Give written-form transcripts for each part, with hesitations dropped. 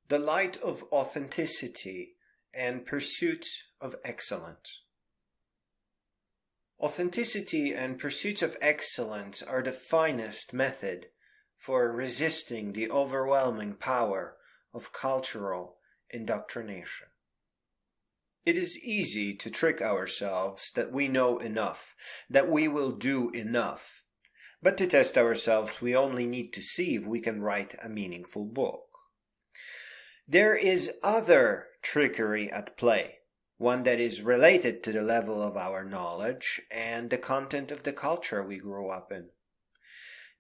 the light of authenticity and pursuit of excellence. Authenticity and pursuit of excellence are the finest method for resisting the overwhelming power of cultural indoctrination. It is easy to trick ourselves that we know enough, that we will do enough. But to test ourselves, we only need to see if we can write a meaningful book. There is other trickery at play, one that is related to the level of our knowledge and the content of the culture we grew up in.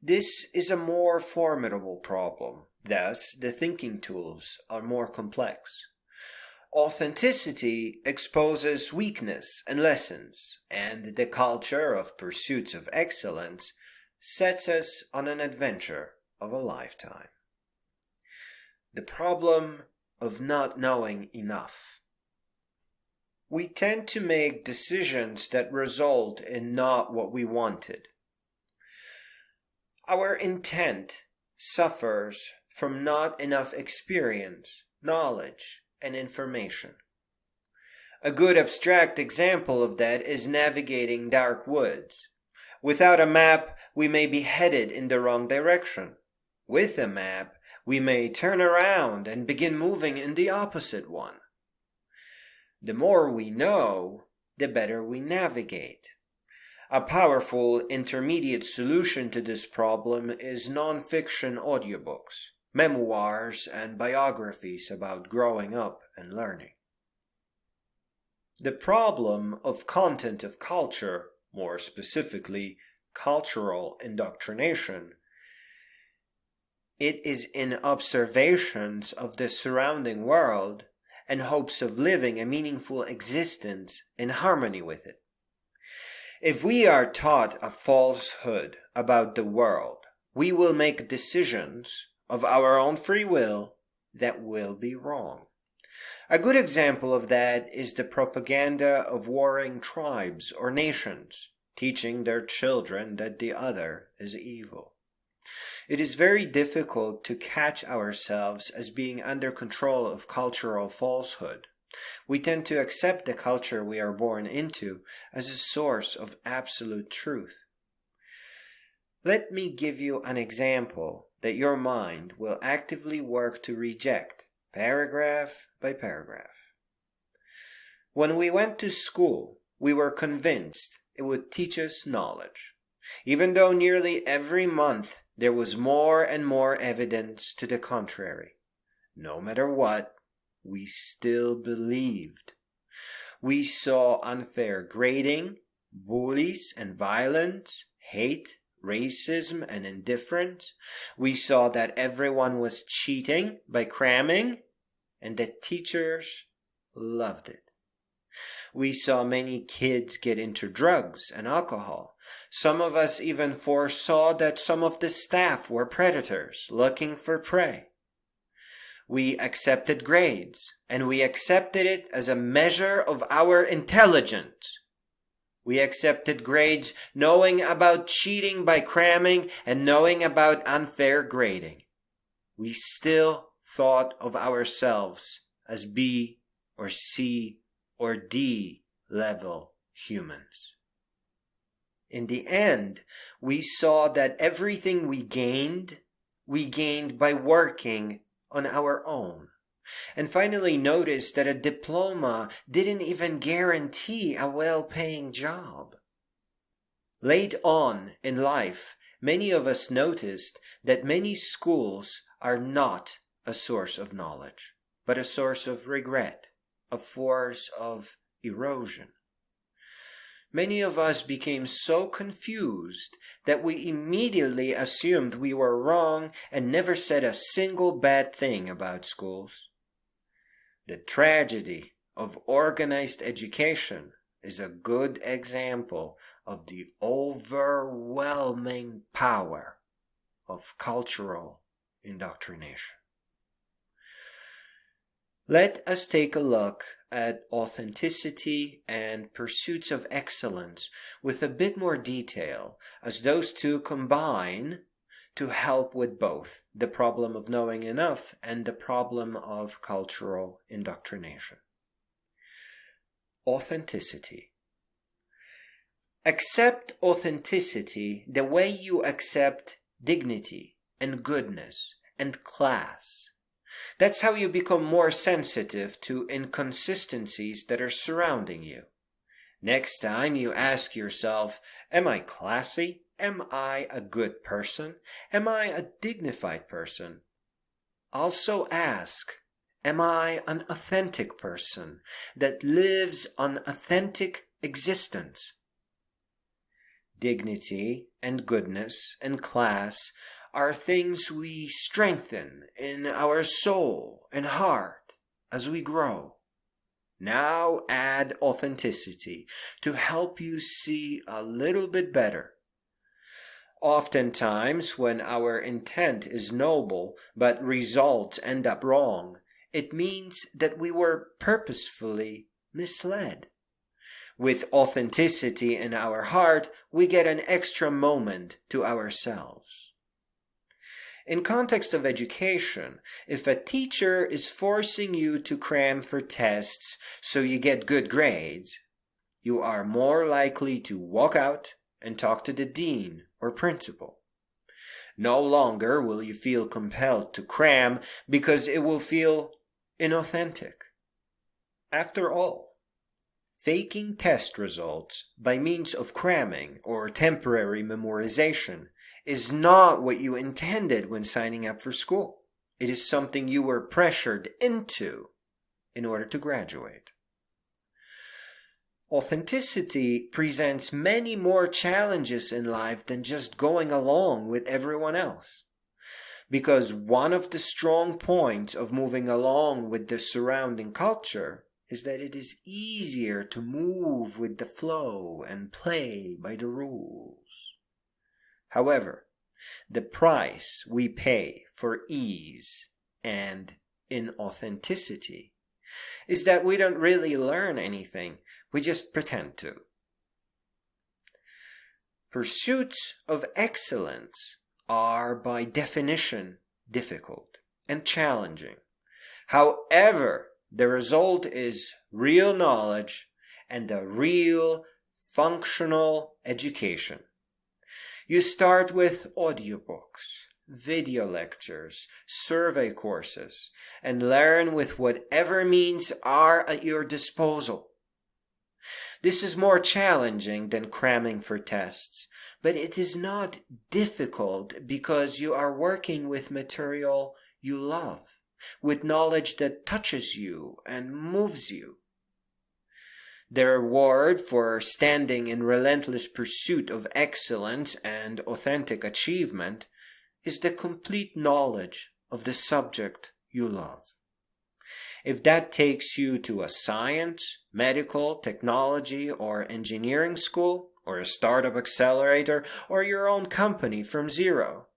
This is a more formidable problem, thus the thinking tools are more complex. Authenticity exposes weakness and lessons, and the culture of pursuits of excellence sets us on an adventure of a lifetime. The problem of not knowing enough. We tend to make decisions that result in not what we wanted. Our intent suffers from not enough experience, knowledge, and information. A good abstract example of that is navigating dark woods. Without a map, we may be headed in the wrong direction. With a map, we may turn around and begin moving in the opposite one. The more we know, the better we navigate. A powerful intermediate solution to this problem is non-fiction audiobooks, memoirs, and biographies about growing up and learning. The problem of content of culture, more specifically, cultural indoctrination, it is in observations of the surrounding world and hopes of living a meaningful existence in harmony with it. If we are taught a falsehood about the world, we will make decisions of our own free will that will be wrong. A good example of that is the propaganda of warring tribes or nations, teaching their children that the other is evil. It is very difficult to catch ourselves as being under control of cultural falsehood. We tend to accept the culture we are born into as a source of absolute truth. Let me give you an example that your mind will actively work to reject, paragraph by paragraph. When we went to school, we were convinced it would teach us knowledge, even though nearly every month there was more and more evidence to the contrary. No matter what, we still believed. We saw unfair grading, bullies and violence, hate, racism and indifference. We saw that everyone was cheating by cramming, and that teachers loved it. We saw many kids get into drugs and alcohol. Some of us even foresaw that some of the staff were predators looking for prey. We accepted grades, and we accepted it as a measure of our intelligence. We accepted grades knowing about cheating by cramming and knowing about unfair grading. We still thought of ourselves as B or C or D level humans. In the end, we saw that everything we gained by working on our own. And finally noticed that a diploma didn't even guarantee a well-paying job. Late on in life, many of us noticed that many schools are not a source of knowledge, but a source of regret, a force of erosion. Many of us became so confused that we immediately assumed we were wrong and never said a single bad thing about schools. The tragedy of organized education is a good example of the overwhelming power of cultural indoctrination. Let us take a look at authenticity and pursuits of excellence with a bit more detail, as those two combine to help with both the problem of knowing enough and the problem of cultural indoctrination. Authenticity. Accept authenticity the way you accept dignity and goodness and class. That's how you become more sensitive to inconsistencies that are surrounding you. Next time you ask yourself, am I classy? Am I a good person? Am I a dignified person? Also ask, am I an authentic person that lives an authentic existence? Dignity and goodness and class are things we strengthen in our soul and heart as we grow. Now add authenticity to help you see a little bit better. Oftentimes, when our intent is noble but results end up wrong, it means that we were purposefully misled. With authenticity in our heart, we get an extra moment to ourselves. In context of education, if a teacher is forcing you to cram for tests so you get good grades, you are more likely to walk out and talk to the dean or principal. No longer will you feel compelled to cram because it will feel inauthentic. After all, faking test results by means of cramming or temporary memorization is not what you intended when signing up for school. It is something you were pressured into in order to graduate. Authenticity presents many more challenges in life than just going along with everyone else. Because one of the strong points of moving along with the surrounding culture is that it is easier to move with the flow and play by the rules. However, the price we pay for ease and inauthenticity is that we don't really learn anything, we just pretend to. Pursuits of excellence are by definition difficult and challenging. However, the result is real knowledge and a real functional education. You start with audiobooks, video lectures, survey courses, and learn with whatever means are at your disposal. This is more challenging than cramming for tests, but it is not difficult because you are working with material you love, with knowledge that touches you and moves you. The reward for standing in relentless pursuit of excellence and authentic achievement is the complete knowledge of the subject you love. If that takes you to a science, medical, technology, or engineering school, or a startup accelerator, or your own company from zero,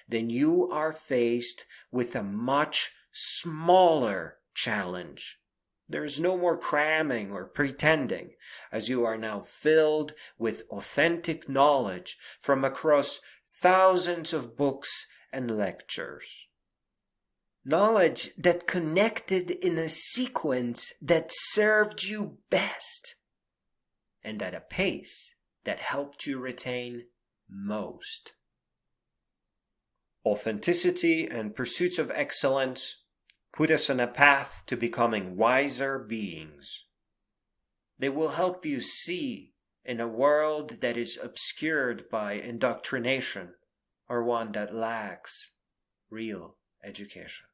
then you are faced with a much smaller challenge. There is no more cramming or pretending, as you are now filled with authentic knowledge from across thousands of books and lectures. Knowledge that connected in a sequence that served you best, and at a pace that helped you retain most. Authenticity and pursuits of excellence put us on a path to becoming wiser beings. They will help you see in a world that is obscured by indoctrination or one that lacks real education.